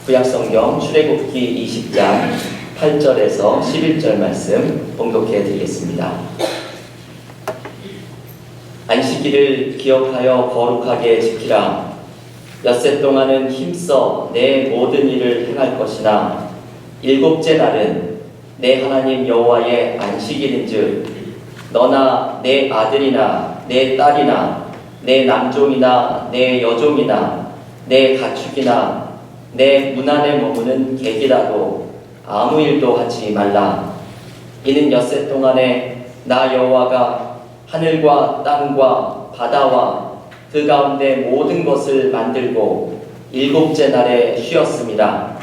구약성경 출애굽기 20장 8절에서 11절 말씀 봉독해 드리겠습니다. 안식일을 기억하여 거룩하게 지키라. 엿새 동안은 힘써 내 모든 일을 행할 것이나 일곱째 날은 내 하나님 여호와의 안식일인즉 너나 내 아들이나 내 딸이나 내 남종이나 내 여종이나 내 가축이나 내 문 안에 머무는 객이라도 아무 일도 하지 말라. 이는 엿새 동안에 나 여호와가 하늘과 땅과 바다와 그 가운데 모든 것을 만들고 일곱째 날에 쉬었습니다.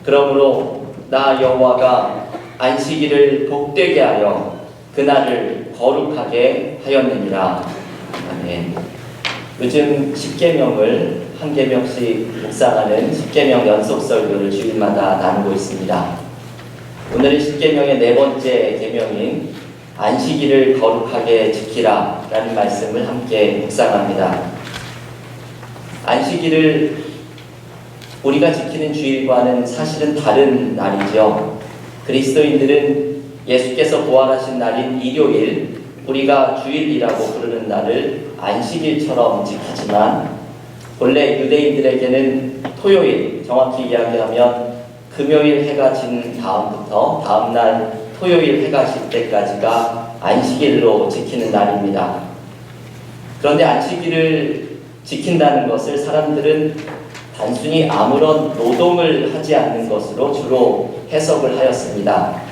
그러므로 나 여호와가 안식일을 복되게 하여 그날을 거룩하게 하였느니라. 아멘. 요즘 십계명을 한 계명씩 묵상하는 십계명 연속 설교를 주일마다 나누고 있습니다. 오늘은 십계명의 네 번째 계명인 안식일을 거룩하게 지키라 라는 말씀을 함께 묵상합니다. 안식일을 우리가 지키는 주일과는 사실은 다른 날이죠. 그리스도인들은 예수께서 부활하신 날인 일요일, 우리가 주일이라고 부르는 날을 안식일처럼 지키지만 본래 유대인들에게는 토요일, 정확히 이야기하면 금요일 해가 진 다음부터 다음날 토요일 해가 질 때까지가 안식일로 지키는 날입니다. 그런데 안식일을 지킨다는 것을 사람들은 단순히 아무런 노동을 하지 않는 것으로 주로 해석을 하였습니다.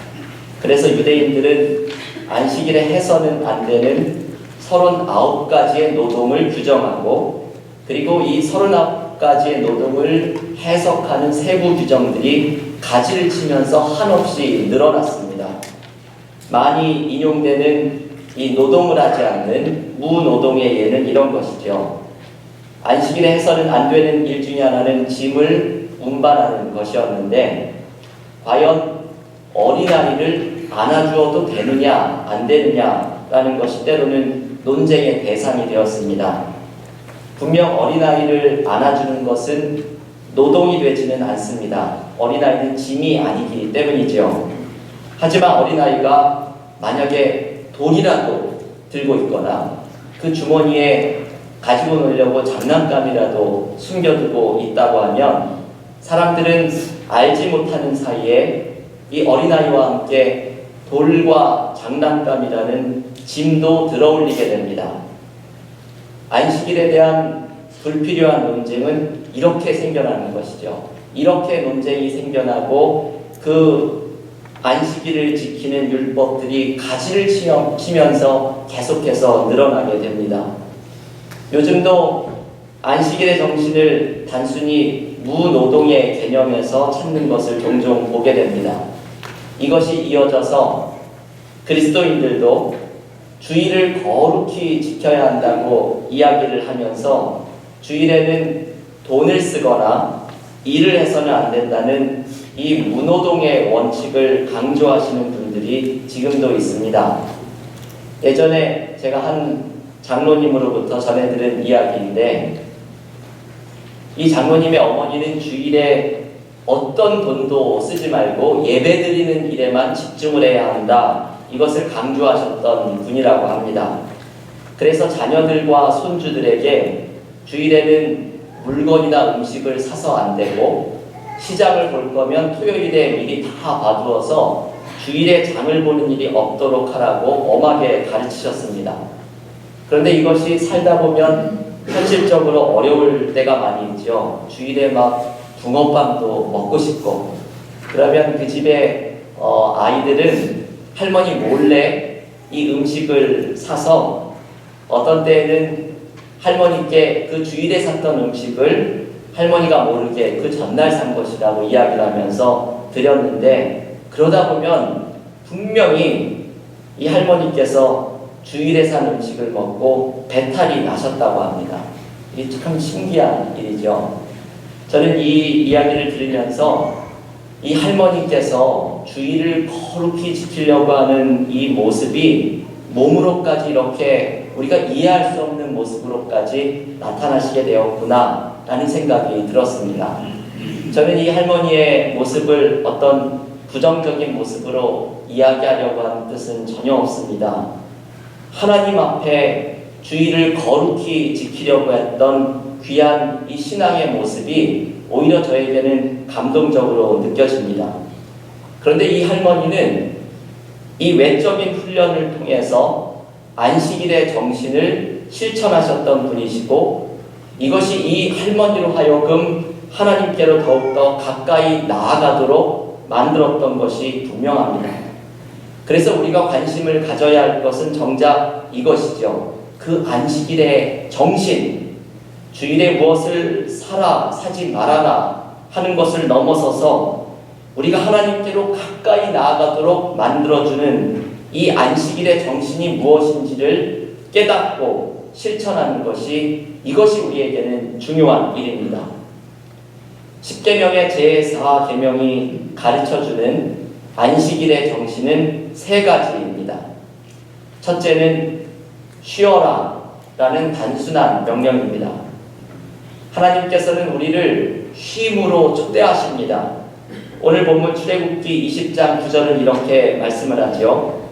그래서 유대인들은 안식일에 해서는 안 되는 39가지의 노동을 규정하고, 그리고 이 39가지의 노동을 해석하는 세부 규정들이 가지를 치면서 한없이 늘어났습니다. 많이 인용되는 이 노동을 하지 않는 무노동의 예는 이런 것이죠. 안식일에 해서는 안 되는 일 중에 하나는 짐을 운반하는 것이었는데, 과연 어린아이를 안아주어도 되느냐 안 되느냐라는 것이 때로는 논쟁의 대상이 되었습니다. 분명 어린아이를 안아주는 것은 노동이 되지는 않습니다. 어린아이는 짐이 아니기 때문이죠. 하지만 어린아이가 만약에 돈이라도 들고 있거나 그 주머니에 가지고 놀려고 장난감이라도 숨겨두고 있다고 하면 사람들은 알지 못하는 사이에 이 어린아이와 함께 돌과 장난감이라는 짐도 들어올리게 됩니다. 안식일에 대한 불필요한 논쟁은 이렇게 생겨나는 것이죠. 이렇게 논쟁이 생겨나고 그 안식일을 지키는 율법들이 가지를 치면서 계속해서 늘어나게 됩니다. 요즘도 안식일의 정신을 단순히 무노동의 개념에서 찾는 것을 종종 보게 됩니다. 이것이 이어져서 그리스도인들도 주일을 거룩히 지켜야 한다고 이야기를 하면서 주일에는 돈을 쓰거나 일을 해서는 안 된다는 이 무노동의 원칙을 강조하시는 분들이 지금도 있습니다. 예전에 제가 한 장로님으로부터 전해들은 이야기인데, 이 장로님의 어머니는 주일에 어떤 돈도 쓰지 말고 예배드리는 일에만 집중을 해야 한다, 이것을 강조하셨던 분이라고 합니다. 그래서 자녀들과 손주들에게 주일에는 물건이나 음식을 사서 안 되고, 시장을 볼 거면 토요일에 미리 다 봐두어서 주일에 장을 보는 일이 없도록 하라고 엄하게 가르치셨습니다. 그런데 이것이 살다 보면 현실적으로 어려울 때가 많이 있죠. 주일에 막 붕어빵도 먹고 싶고, 그러면 그 집에 아이들은 할머니 몰래 이 음식을 사서 어떤 때에는 할머니께 그 주일에 샀던 음식을 할머니가 모르게 그 전날 산 것이라고 이야기를 하면서 드렸는데, 그러다 보면 분명히 이 할머니께서 주일에 산 음식을 먹고 배탈이 나셨다고 합니다. 이게 참 신기한 일이죠. 저는 이 이야기를 들으면서 이 할머니께서 주일을 거룩히 지키려고 하는 이 모습이 몸으로까지 이렇게 우리가 이해할 수 없는 모습으로까지 나타나시게 되었구나 라는 생각이 들었습니다. 저는 이 할머니의 모습을 어떤 부정적인 모습으로 이야기하려고 하는 뜻은 전혀 없습니다. 하나님 앞에 주의를 거룩히 지키려고 했던 귀한 이 신앙의 모습이 오히려 저에게는 감동적으로 느껴집니다. 그런데 이 할머니는 이 외적인 훈련을 통해서 안식일의 정신을 실천하셨던 분이시고, 이것이 이 할머니로 하여금 하나님께로 더욱더 가까이 나아가도록 만들었던 것이 분명합니다. 그래서 우리가 관심을 가져야 할 것은 정작 이것이죠. 그 안식일의 정신, 주일에 무엇을 사라, 사지 말아라 하는 것을 넘어서서 우리가 하나님께로 가까이 나아가도록 만들어주는 이 안식일의 정신이 무엇인지를 깨닫고 실천하는 것이, 이것이 우리에게는 중요한 일입니다. 10계명의 제4계명이 가르쳐주는 안식일의 정신은 세 가지입니다. 첫째는 쉬어라 라는 단순한 명령입니다. 하나님께서는 우리를 쉼으로 초대하십니다. 오늘 본문 출애굽기 20장 9절은 이렇게 말씀을 하죠.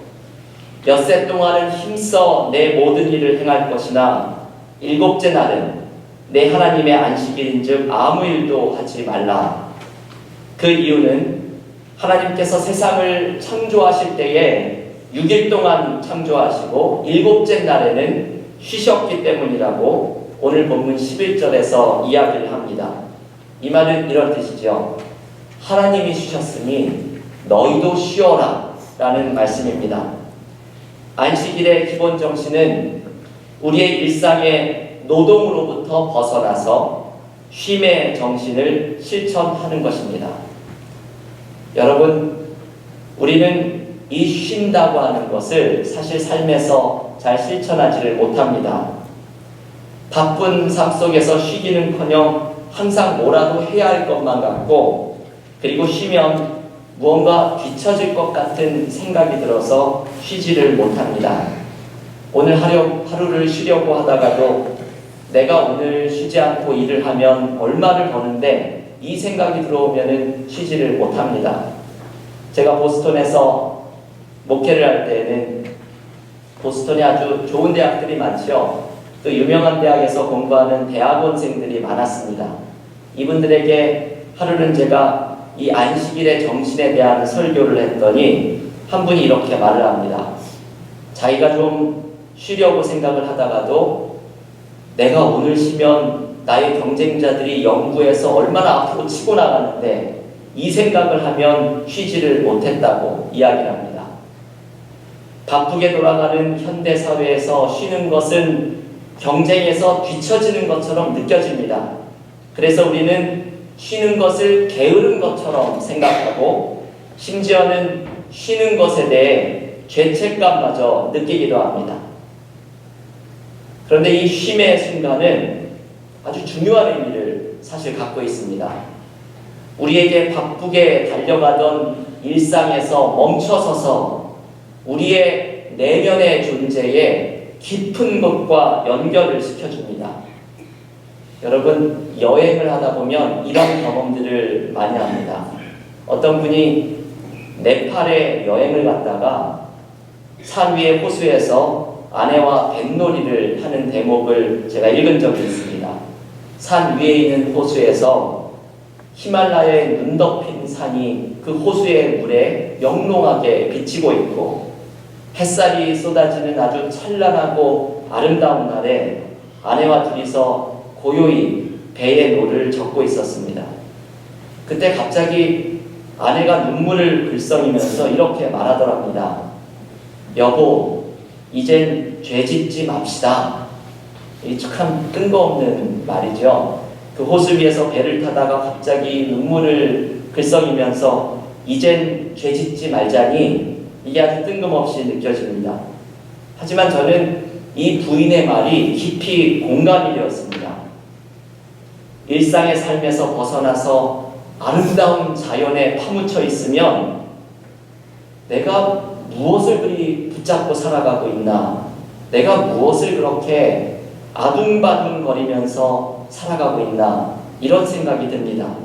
엿새 동안은 힘써 내 모든 일을 행할 것이나 일곱째 날은 내 하나님의 안식일인즉 아무 일도 하지 말라. 그 이유는 하나님께서 세상을 창조하실 때에 6일 동안 창조하시고 일곱째 날에는 쉬셨기 때문이라고 오늘 본문 11절에서 이야기를 합니다. 이 말은 이런 뜻이죠. 하나님이 쉬셨으니 너희도 쉬어라 라는 말씀입니다. 안식일의 기본 정신은 우리의 일상의 노동으로부터 벗어나서 쉼의 정신을 실천하는 것입니다. 여러분, 우리는 이 쉰다고 하는 것을 사실 삶에서 잘 실천하지를 못합니다. 바쁜 삶 속에서 쉬기는커녕 항상 뭐라도 해야 할 것만 같고, 그리고 쉬면 무언가 뒤처질 것 같은 생각이 들어서 쉬지를 못합니다. 오늘 하루를 쉬려고 하다가도 내가 오늘 쉬지 않고 일을 하면 얼마를 버는데 이 생각이 들어오면 쉬지를 못합니다. 제가 보스턴에서 목회를 할 때에는 보스턴에 아주 좋은 대학들이 많죠. 또 유명한 대학에서 공부하는 대학원생들이 많았습니다. 이분들에게 하루는 제가 이 안식일의 정신에 대한 설교를 했더니 한 분이 이렇게 말을 합니다. 자기가 좀 쉬려고 생각을 하다가도 내가 오늘 쉬면 나의 경쟁자들이 연구에서 얼마나 앞으로 치고 나가는데 이 생각을 하면 쉬지를 못했다고 이야기를 합니다. 바쁘게 돌아가는 현대사회에서 쉬는 것은 경쟁에서 뒤처지는 것처럼 느껴집니다. 그래서 우리는 쉬는 것을 게으른 것처럼 생각하고 심지어는 쉬는 것에 대해 죄책감마저 느끼기도 합니다. 그런데 이 쉼의 순간은 아주 중요한 의미를 사실 갖고 있습니다. 우리에게 바쁘게 달려가던 일상에서 멈춰서서 우리의 내면의 존재에 깊은 것과 연결을 시켜줍니다. 여러분, 여행을 하다 보면 이런 경험들을 많이 합니다. 어떤 분이 네팔에 여행을 갔다가 산 위의 호수에서 아내와 뱃놀이를 하는 대목을 제가 읽은 적이 있습니다. 산 위에 있는 호수에서 히말라야의 눈 덮인 산이 그 호수의 물에 영롱하게 비치고 있고, 햇살이 쏟아지는 아주 찬란하고 아름다운 날에 아내와 둘이서 고요히 배의 노를 젓고 있었습니다. 그때 갑자기 아내가 눈물을 글썽이면서 이렇게 말하더랍니다. 여보, 이젠 죄 짓지 맙시다. 이 참 뜬금없는 말이죠. 그 호수 위에서 배를 타다가 갑자기 눈물을 글썽이면서 이젠 죄 짓지 말자니, 이게 아주 뜬금없이 느껴집니다. 하지만 저는 이 부인의 말이 깊이 공감이 되었습니다. 일상의 삶에서 벗어나서 아름다운 자연에 파묻혀 있으면 내가 무엇을 그리 붙잡고 살아가고 있나? 내가 무엇을 그렇게 아둥바둥 거리면서 살아가고 있나? 이런 생각이 듭니다.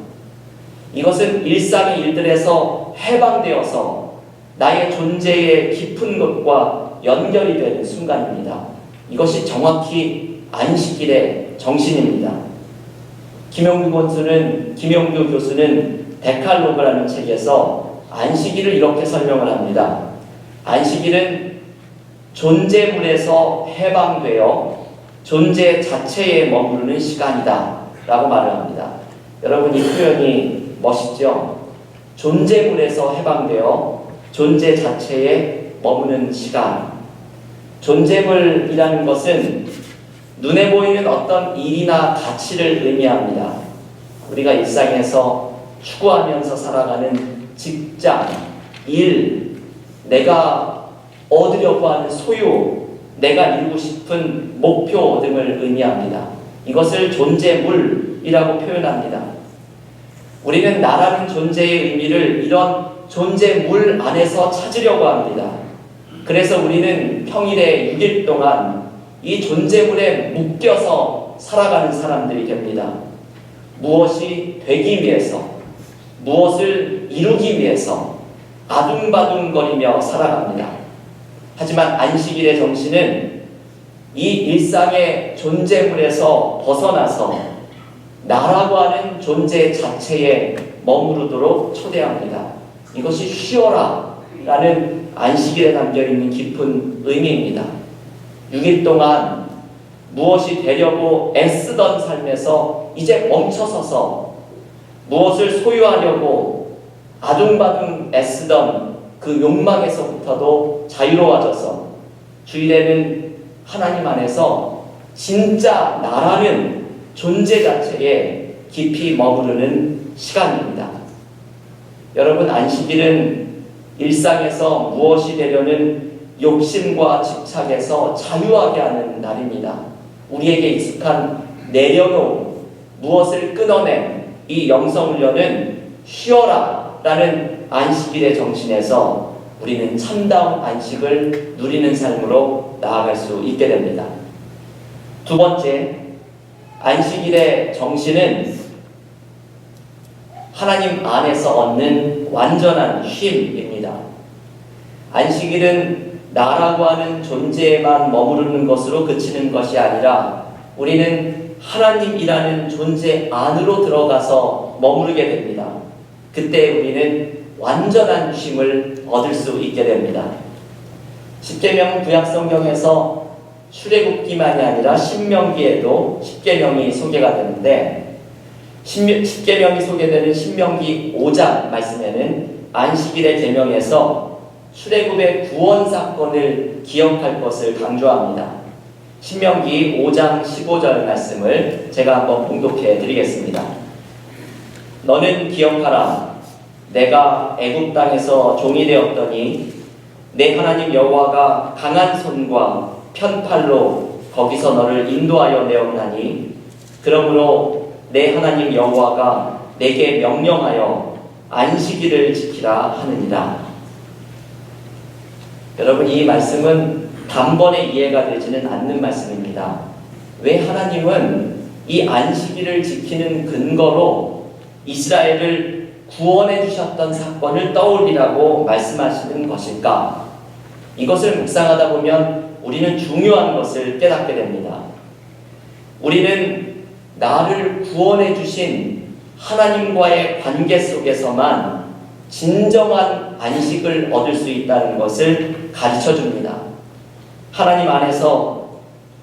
이것은 일상의 일들에서 해방되어서 나의 존재의 깊은 것과 연결이 되는 순간입니다. 이것이 정확히 안식일의 정신입니다. 김용규 교수는 데칼로그라는 책에서 안식일을 이렇게 설명을 합니다. 안식일은 존재물에서 해방되어 존재 자체에 머무르는 시간이다 라고 말을 합니다. 여러분, 이 표현이 멋있죠? 존재물에서 해방되어 존재 자체에 머무는 시간. 존재물이라는 것은 눈에 보이는 어떤 일이나 가치를 의미합니다. 우리가 일상에서 추구하면서 살아가는 직장, 일, 내가 얻으려고 하는 소유, 내가 이루고 싶은 목표 등을 의미합니다. 이것을 존재물이라고 표현합니다. 우리는 나라는 존재의 의미를 이런 존재물 안에서 찾으려고 합니다. 그래서 우리는 평일에 6일 동안 이 존재물에 묶여서 살아가는 사람들이 됩니다. 무엇이 되기 위해서, 무엇을 이루기 위해서 아둥바둥거리며 살아갑니다. 하지만 안식일의 정신은 이 일상의 존재물에서 벗어나서 나라고 하는 존재 자체에 머무르도록 초대합니다. 이것이 쉬어라 라는 안식일에 담겨있는 깊은 의미입니다. 6일 동안 무엇이 되려고 애쓰던 삶에서 이제 멈춰서서 무엇을 소유하려고 아둥바둥 애쓰던 그 욕망에서부터도 자유로워져서 주일에는 하나님 안에서 진짜 나라는 존재 자체에 깊이 머무르는 시간입니다. 여러분, 안식일은 일상에서 무엇이 되려는 욕심과 집착에서 자유하게 하는 날입니다. 우리에게 익숙한 내려놓은 무엇을 끊어낸 이 영성훈련은 쉬어라 라는 안식일의 정신에서 우리는 참다운 안식을 누리는 삶으로 나아갈 수 있게 됩니다. 두 번째, 안식일의 정신은 하나님 안에서 얻는 완전한 쉼입니다. 안식일은 나라고 하는 존재에만 머무르는 것으로 그치는 것이 아니라 우리는 하나님이라는 존재 안으로 들어가서 머무르게 됩니다. 그때 우리는 완전한 쉼을 얻을 수 있게 됩니다. 십계명 구약성경에서 출애굽기만이 아니라 신명기에도 십계명이 소개가 되는데, 십계명이 소개되는 신명기 5장 말씀에는 안식일의 계명에서 출애굽의 구원 사건을 기억할 것을 강조합니다. 신명기 5장 15절 말씀을 제가 한번 봉독해 드리겠습니다. 너는 기억하라. 내가 애굽 땅에서 종이 되었더니 내 하나님 여호와가 강한 손과 편팔로 거기서 너를 인도하여 내었나니 그러므로 내 하나님 여호와가 내게 명령하여 안식일을 지키라 하느니라. 여러분, 이 말씀은 단번에 이해가 되지는 않는 말씀입니다. 왜 하나님은 이 안식일을 지키는 근거로 이스라엘을 구원해 주셨던 사건을 떠올리라고 말씀하시는 것일까? 이것을 묵상하다 보면 우리는 중요한 것을 깨닫게 됩니다. 우리는 나를 구원해 주신 하나님과의 관계 속에서만 진정한 안식을 얻을 수 있다는 것을 가르쳐 줍니다. 하나님 안에서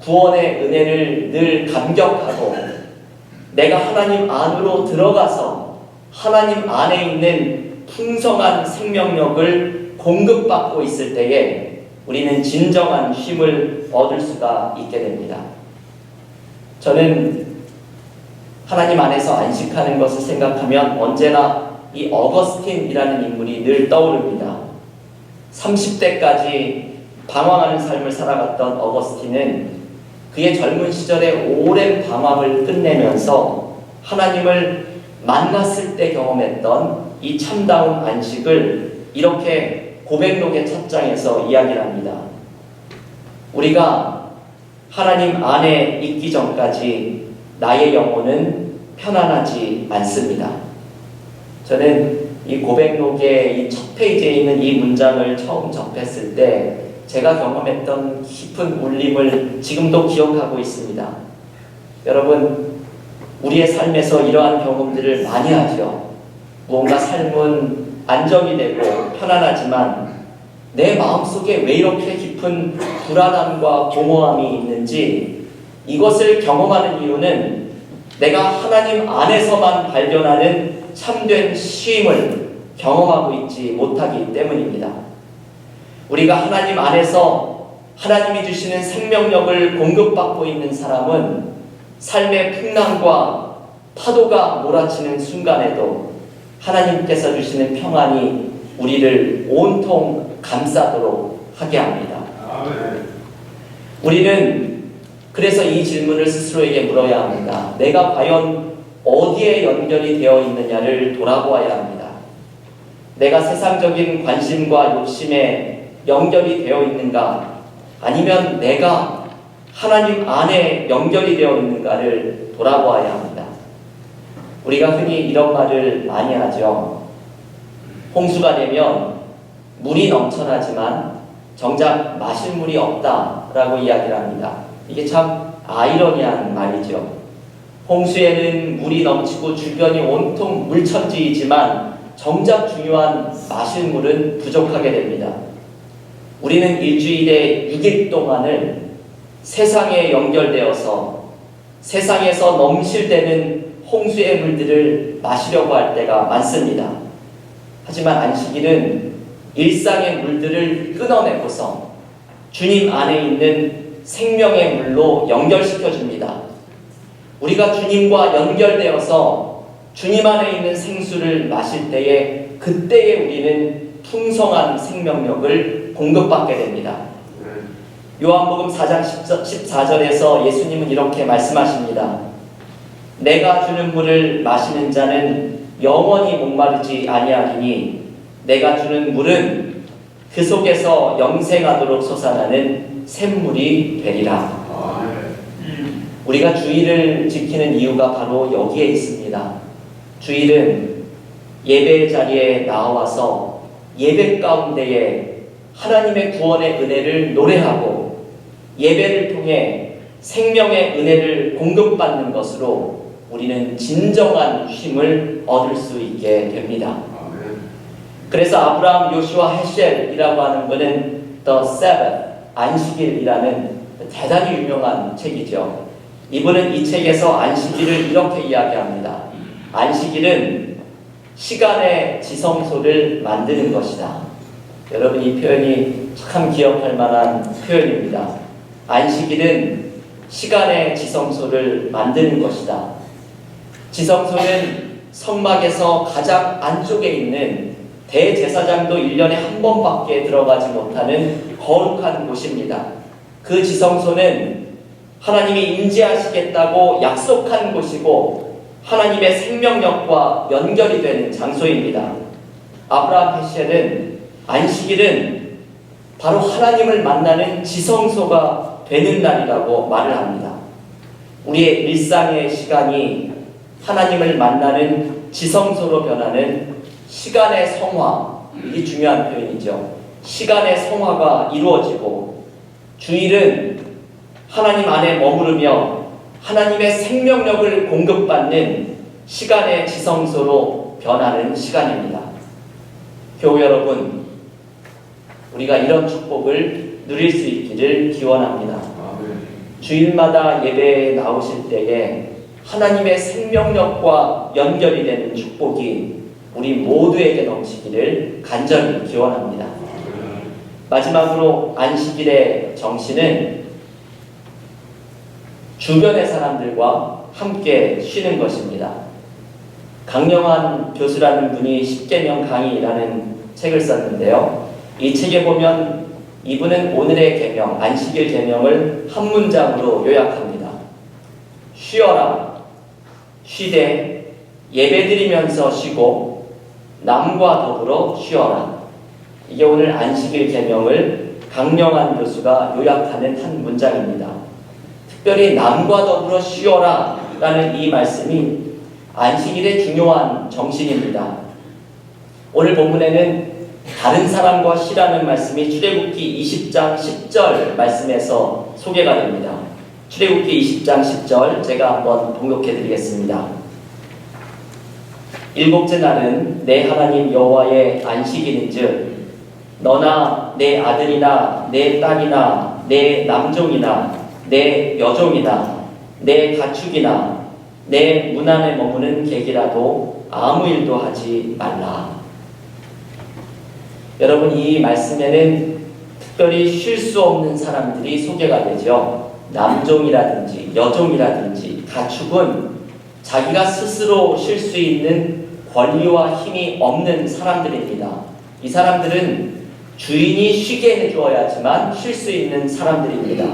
구원의 은혜를 늘 감격하고 내가 하나님 안으로 들어가서 하나님 안에 있는 풍성한 생명력을 공급받고 있을 때에 우리는 진정한 쉼을 얻을 수가 있게 됩니다. 저는 하나님 안에서 안식하는 것을 생각하면 언제나 이 어거스틴이라는 인물이 늘 떠오릅니다. 30대까지 방황하는 삶을 살아갔던 어거스틴은 그의 젊은 시절에 오랜 방황을 끝내면서 하나님을 만났을 때 경험했던 이 참다운 안식을 이렇게 고백록의 첫 장에서 이야기를 합니다. 우리가 하나님 안에 있기 전까지 나의 영혼은 편안하지 않습니다. 저는 이 고백록의 이 첫 페이지에 있는 이 문장을 처음 접했을 때 제가 경험했던 깊은 울림을 지금도 기억하고 있습니다. 여러분, 우리의 삶에서 이러한 경험들을 많이 하죠. 무언가 삶은 안정이 되고 편안하지만 내 마음속에 왜 이렇게 깊은 불안함과 공허함이 있는지, 이것을 경험하는 이유는 내가 하나님 안에서만 발견하는 참된 쉼을 경험하고 있지 못하기 때문입니다. 우리가 하나님 안에서 하나님이 주시는 생명력을 공급받고 있는 사람은 삶의 풍랑과 파도가 몰아치는 순간에도 하나님께서 주시는 평안이 우리를 온통 감싸도록 하게 합니다. 우리는 그래서 이 질문을 스스로에게 물어야 합니다. 내가 과연 어디에 연결이 되어 있느냐를 돌아보아야 합니다. 내가 세상적인 관심과 욕심에 연결이 되어 있는가, 아니면 내가 하나님 안에 연결이 되어 있는가를 돌아보아야 합니다. 우리가 흔히 이런 말을 많이 하죠. 홍수가 되면 물이 넘쳐나지만 정작 마실 물이 없다라고 이야기를 합니다. 이게 참 아이러니한 말이죠. 홍수에는 물이 넘치고 주변이 온통 물천지이지만 정작 중요한 마실 물은 부족하게 됩니다. 우리는 일주일에 6일 동안을 세상에 연결되어서 세상에서 넘실대는 홍수의 물들을 마시려고 할 때가 많습니다. 하지만 안식일은 일상의 물들을 끊어내고서 주님 안에 있는 생명의 물로 연결시켜 줍니다. 우리가 주님과 연결되어서 주님 안에 있는 생수를 마실 때에, 그때에 우리는 풍성한 생명력을 공급받게 됩니다. 요한복음 4장 14절에서 예수님은 이렇게 말씀하십니다. 내가 주는 물을 마시는 자는 영원히 목마르지 아니하리니 내가 주는 물은 그 속에서 영생하도록 솟아나는 샘물이 되리라. 우리가 주일을 지키는 이유가 바로 여기에 있습니다. 주일은 예배 자리에 나와서 예배 가운데에 하나님의 구원의 은혜를 노래하고 예배를 통해 생명의 은혜를 공급받는 것으로 우리는 진정한 쉼을 얻을 수 있게 됩니다. 그래서 아브라함 요슈아 헤셸이라고 하는 분은 The Sabbath, 안식일이라는 대단히 유명한 책이죠. 이분은 이 책에서 안식일을 이렇게 이야기합니다. 안식일은 시간의 지성소를 만드는 것이다. 여러분, 이 표현이 참 기억할 만한 표현입니다. 안식일은 시간의 지성소를 만드는 것이다. 지성소는 성막에서 가장 안쪽에 있는 대제사장도 1년에 한 번밖에 들어가지 못하는 거룩한 곳입니다. 그 지성소는 하나님이 임재하시겠다고 약속한 곳이고 하나님의 생명력과 연결이 되는 장소입니다. 아브라함 헤셸은 안식일은 바로 하나님을 만나는 지성소가 되는 날이라고 말을 합니다. 우리의 일상의 시간이 하나님을 만나는 지성소로 변하는 시간의 성화, 이게 중요한 표현이죠. 시간의 성화가 이루어지고 주일은 하나님 안에 머무르며 하나님의 생명력을 공급받는 시간의 지성소로 변하는 시간입니다. 교우 여러분, 우리가 이런 축복을 누릴 수 있기를 기원합니다. 주일마다 예배에 나오실 때에 하나님의 생명력과 연결이 되는 축복이 우리 모두에게 넘치기를 간절히 기원합니다. 마지막으로 안식일의 정신은 주변의 사람들과 함께 쉬는 것입니다. 강영환 교수라는 분이 십계명 강의라는 책을 썼는데요. 이 책에 보면 이분은 오늘의 계명, 안식일 계명을 한 문장으로 요약합니다. 쉬어라, 쉬되 예배드리면서 쉬고 남과 더불어 쉬어라. 이게 오늘 안식일 계명을 강영환 교수가 요약하는 한 문장입니다. 특별히 남과 더불어 쉬어라 라는 이 말씀이 안식일의 중요한 정신입니다. 오늘 본문에는 다른 사람과 쉬라는 말씀이 출애굽기 20장 10절 말씀에서 소개가 됩니다. 출애굽기 20장 10절 제가 한번 봉독해 드리겠습니다. 일곱째 날은 내 하나님 여호와의 안식일인즉 너나 내 아들이나 내 딸이나 내 남종이나 내 여종이나 내 가축이나 내 문 안에 머무는 객이라도 아무 일도 하지 말라. 여러분, 이 말씀에는 특별히 쉴 수 없는 사람들이 소개가 되죠. 남종이라든지 여종이라든지 가축은 자기가 스스로 쉴 수 있는 권리와 힘이 없는 사람들입니다. 이 사람들은 주인이 쉬게 해주어야지만 쉴 수 있는 사람들입니다.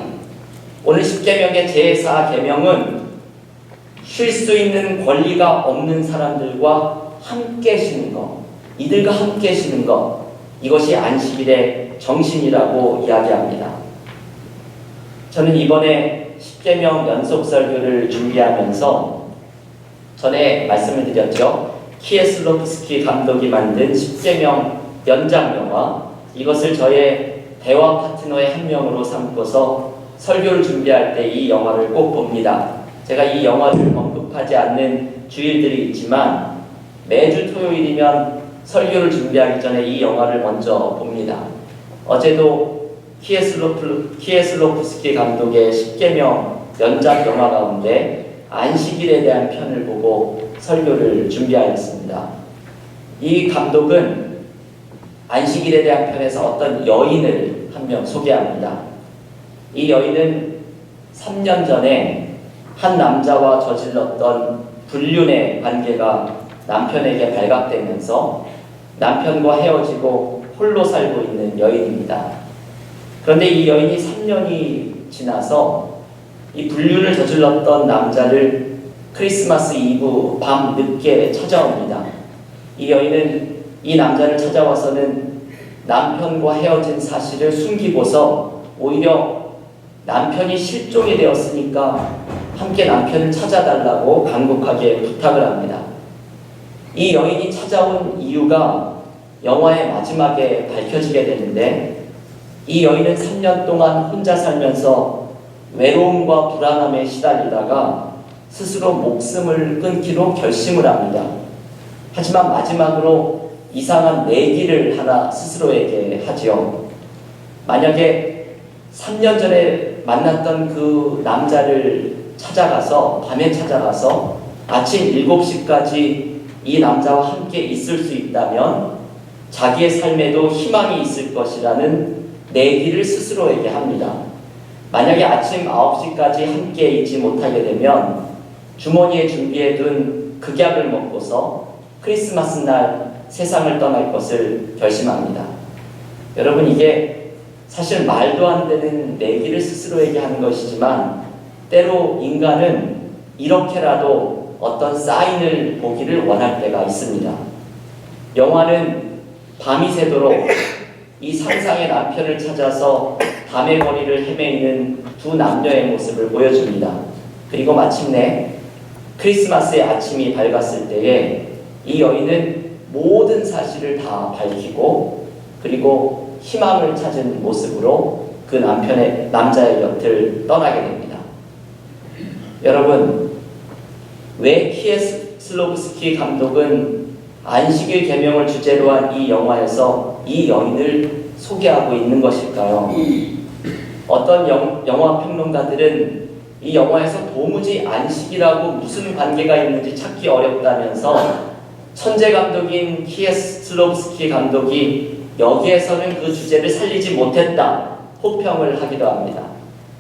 오늘 10계명의 제4계명은 쉴 수 있는 권리가 없는 사람들과 함께 쉬는 것, 이들과 함께 쉬는 것, 이것이 안식일의 정신이라고 이야기합니다. 저는 이번에 10계명 연속 설교를 준비하면서 전에 말씀을 드렸죠. 키에슬로프스키 감독이 만든 10계명 연장 영화, 이것을 저의 대화 파트너의 한 명으로 삼고서 설교를 준비할 때 이 영화를 꼭 봅니다. 제가 이 영화를 언급하지 않는 주일들이 있지만 매주 토요일이면 설교를 준비하기 전에 이 영화를 먼저 봅니다. 어제도 키에슬로프스키 감독의 10계명 연작 영화 가운데 안식일에 대한 편을 보고 설교를 준비하였습니다. 이 감독은 안식일에 대한 편에서 어떤 여인을 한 명 소개합니다. 이 여인은 3년 전에 한 남자와 저질렀던 불륜의 관계가 남편에게 발각되면서 남편과 헤어지고 홀로 살고 있는 여인입니다. 그런데 이 여인이 3년이 지나서 이 불륜을 저질렀던 남자를 크리스마스 이브 밤 늦게 찾아옵니다. 이 여인은 이 남자를 찾아와서는 남편과 헤어진 사실을 숨기고서 오히려 남편이 실종이 되었으니까 함께 남편을 찾아달라고 간곡하게 부탁을 합니다. 이 여인이 찾아온 이유가 영화의 마지막에 밝혀지게 되는데, 이 여인은 3년 동안 혼자 살면서 외로움과 불안함에 시달리다가 스스로 목숨을 끊기로 결심을 합니다. 하지만 마지막으로 이상한 내기를 하나 스스로에게 하지요. 만약에 3년 전에 만났던 그 남자를 밤에 찾아가서 아침 7시까지 이 남자와 함께 있을 수 있다면 자기의 삶에도 희망이 있을 것이라는 내기를 스스로에게 합니다. 만약에 아침 9시까지 함께 있지 못하게 되면 주머니에 준비해둔 극약을 먹고서 크리스마스 날 세상을 떠날 것을 결심합니다. 여러분, 이게 사실 말도 안 되는 내기를 스스로에게 하는 것이지만 때로 인간은 이렇게라도 어떤 사인을 보기를 원할 때가 있습니다. 영화는 밤이 새도록 이 상상의 남편을 찾아서 밤의 거리를 헤매이는 두 남녀의 모습을 보여줍니다. 그리고 마침내 크리스마스의 아침이 밝았을 때에 이 여인은 모든 사실을 다 밝히고 그리고 희망을 찾은 모습으로 그 남자의 곁을 떠나게 됩니다. 여러분, 왜 키에슬로브스키 감독은 안식일 계명을 주제로 한 이 영화에서 이 여인을 소개하고 있는 것일까요? 어떤 영화 평론가들은 이 영화에서 도무지 안식이라고 무슨 관계가 있는지 찾기 어렵다면서 천재 감독인 키에슬로브스키 감독이 여기에서는 그 주제를 살리지 못했다 호평을 하기도 합니다.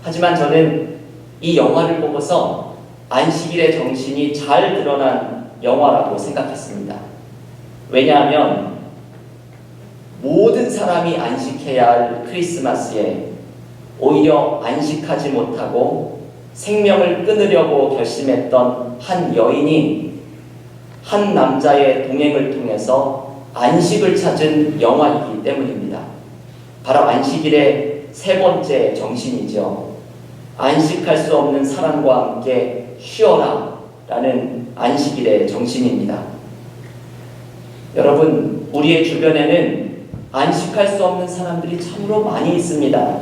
하지만 저는 이 영화를 보고서 안식일의 정신이 잘 드러난 영화라고 생각했습니다. 왜냐하면 모든 사람이 안식해야 할 크리스마스에 오히려 안식하지 못하고 생명을 끊으려고 결심했던 한 여인이 한 남자의 동행을 통해서 안식을 찾은 영화이기 때문입니다. 바로 안식일의 세 번째 정신이죠. 안식할 수 없는 사람과 함께 쉬어라 라는 안식일의 정신입니다. 여러분, 우리의 주변에는 안식할 수 없는 사람들이 참으로 많이 있습니다.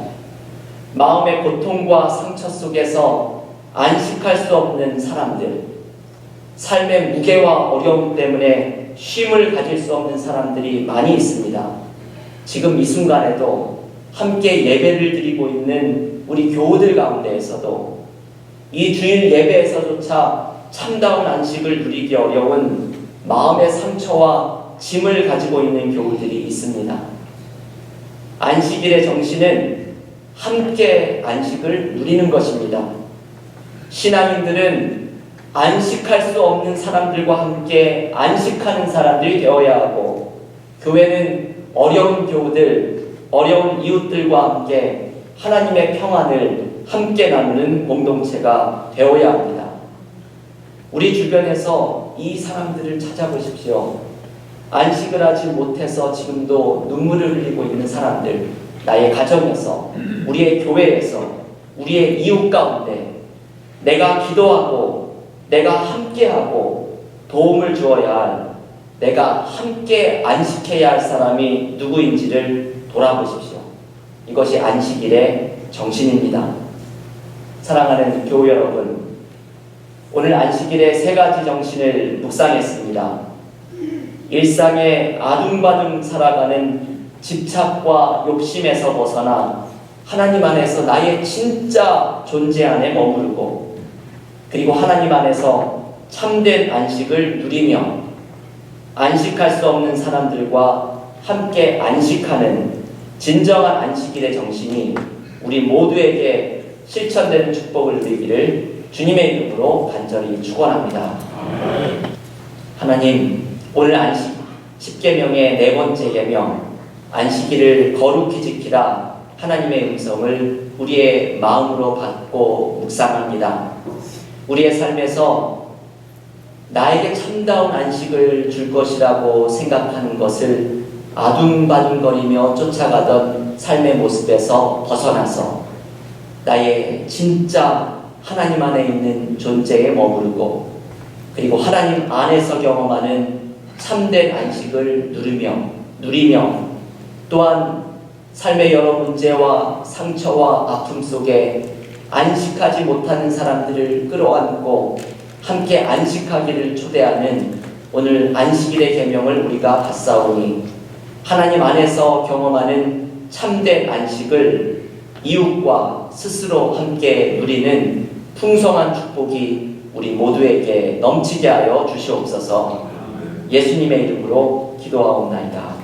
마음의 고통과 상처 속에서 안식할 수 없는 사람들, 삶의 무게와 어려움 때문에 쉼을 가질 수 없는 사람들이 많이 있습니다. 지금 이 순간에도 함께 예배를 드리고 있는 우리 교우들 가운데에서도 이 주일 예배에서조차 참다운 안식을 누리기 어려운 마음의 상처와 짐을 가지고 있는 교우들이 있습니다. 안식일의 정신은 함께 안식을 누리는 것입니다. 신앙인들은 안식할 수 없는 사람들과 함께 안식하는 사람들이 되어야 하고, 교회는 어려운 교우들, 어려운 이웃들과 함께 하나님의 평안을 함께 나누는 공동체가 되어야 합니다. 우리 주변에서 이 사람들을 찾아보십시오. 안식을 하지 못해서 지금도 눈물을 흘리고 있는 사람들, 나의 가정에서, 우리의 교회에서, 우리의 이웃 가운데 내가 기도하고 내가 함께하고 도움을 주어야 할, 내가 함께 안식해야 할 사람이 누구인지를 돌아보십시오. 이것이 안식일의 정신입니다. 사랑하는 교우 여러분, 오늘 안식일의 세 가지 정신을 묵상했습니다. 일상에 아둥바둥 살아가는 집착과 욕심에서 벗어나 하나님 안에서 나의 진짜 존재 안에 머무르고, 그리고 하나님 안에서 참된 안식을 누리며 안식할 수 없는 사람들과 함께 안식하는 진정한 안식일의 정신이 우리 모두에게 실천되는 축복을 누리기를 주님의 이름으로 간절히 축원합니다. 하나님, 오늘 안식 10계명의 네 번째 계명, 안식일을 거룩히 지키라, 하나님의 음성을 우리의 마음으로 받고 묵상합니다. 우리의 삶에서 나에게 참다운 안식을 줄 것이라고 생각하는 것을 아둥바둥거리며 쫓아가던 삶의 모습에서 벗어나서 나의 진짜 하나님 안에 있는 존재에 머무르고, 그리고 하나님 안에서 경험하는 참된 안식을 누리며 또한 삶의 여러 문제와 상처와 아픔 속에 안식하지 못하는 사람들을 끌어안고 함께 안식하기를 초대하는 오늘 안식일의 계명을 우리가 받사오니, 하나님 안에서 경험하는 참된 안식을 이웃과 스스로 함께 누리는 풍성한 축복이 우리 모두에게 넘치게 하여 주시옵소서. 예수님의 이름으로 기도하옵나이다.